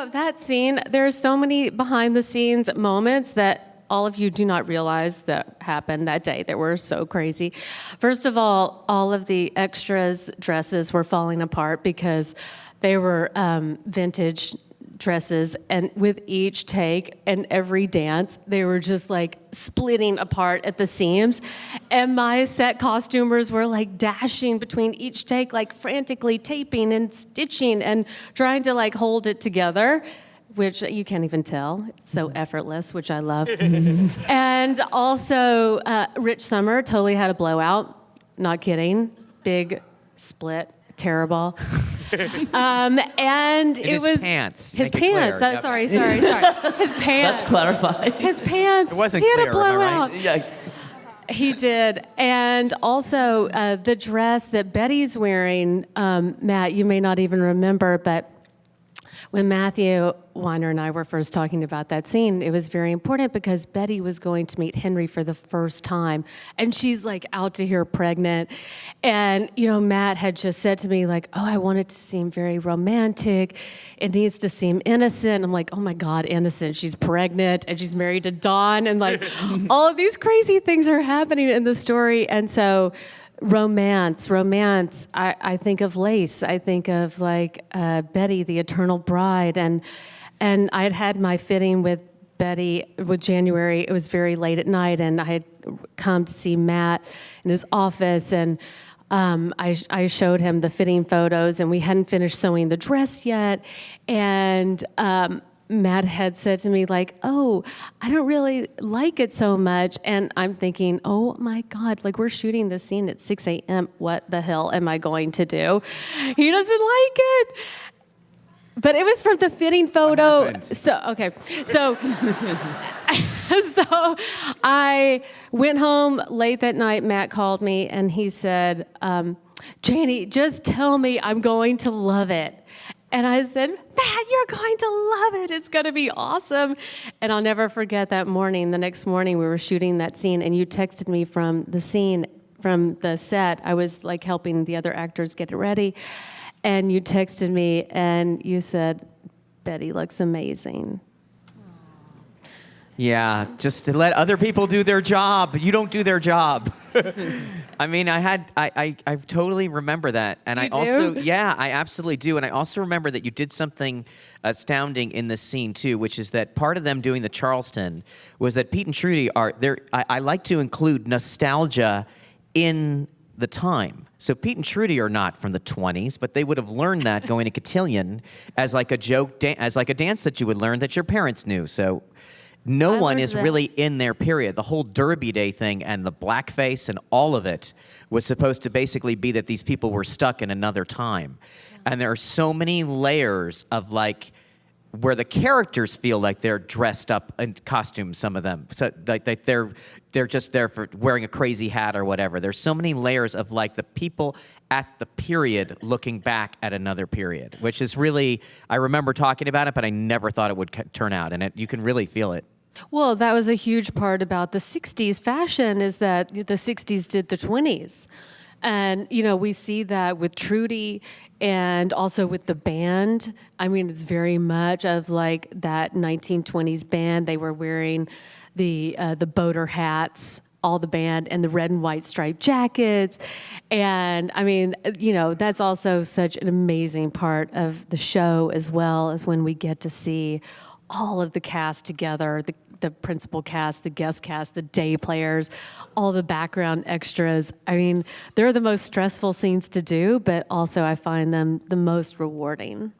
that scene, there are so many behind the scenes moments that all of you do not realize that happened that day that were so crazy. First of all of the extras' dresses were falling apart because they were vintage dresses, and with each take and every dance, they were just like splitting apart at the seams. And my set costumers were like dashing between each take, like frantically taping and stitching and trying to like hold it together, which you can't even tell. It's so effortless, which I love. And also, Rich Summer totally had a blowout. Not kidding. Big split. Terrible. And it his was pants. His Make it clear. pants. Yep. Sorry. His pants. Let's clarify. His pants. It wasn't he had clear, a blowout. am I right? Yes. He did. And also the dress that Betty's wearing, Matt, you may not even remember, but when Matthew Weiner and I were first talking about that scene, it was very important because Betty was going to meet Henry for the first time, and she's like out to here pregnant. And, Matt had just said to me like, oh, I want it to seem very romantic. It needs to seem innocent. I'm like, oh my God, innocent. She's pregnant and she's married to Don, and like all of these crazy things are happening in the story. And so romance. I think of lace. I think of like Betty, the Eternal Bride, and I had my fitting with Betty with January. It was very late at night, and I had come to see Matt in his office, and I showed him the fitting photos, and we hadn't finished sewing the dress yet, and Matt had said to me like, oh, I don't really like it so much. And I'm thinking, oh my God, like we're shooting this scene at 6 a.m. What the hell am I going to do? He doesn't like it. But it was from the fitting photo. So I went home late that night. Matt called me and he said, Janie, just tell me I'm going to love it. And I said, Matt, you're going to love it. It's going to be awesome. And I'll never forget that morning. The next morning, we were shooting that scene, and you texted me from the scene, from the set. I was like helping the other actors get it ready. And you texted me, and you said, Betty looks amazing. Yeah, just to let other people do their job. You don't do their job. I mean, I totally remember that. And You I do? also, yeah, I absolutely do. And I also remember that you did something astounding in this scene too, which is that part of them doing the Charleston was that Pete and Trudy are there. I like to include nostalgia in the time. So Pete and Trudy are not from the 20s, but they would have learned that going to cotillion as like a joke, as like a dance that you would learn that your parents knew. So no one is really in their period. The whole Derby Day thing and the blackface and all of it was supposed to basically be that these people were stuck in another time. And there are so many layers of like where the characters feel like they're dressed up in costumes, some of them. So like they're just there for wearing a crazy hat or whatever. There's so many layers of like the people at the period looking back at another period, which is really, I remember talking about it, but I never thought it would turn out, and you can really feel it. Well, that was a huge part about the 60s fashion, is that the 60s did the 20s. And, we see that with Trudy and also with the band. I mean, it's very much of like that 1920s band. They were wearing the boater hats, all the band, and the red and white striped jackets. And I mean, that's also such an amazing part of the show, as well as when we get to see all of the cast together, the principal cast, the guest cast, the day players, all the background extras. I mean, they're the most stressful scenes to do, but also I find them the most rewarding.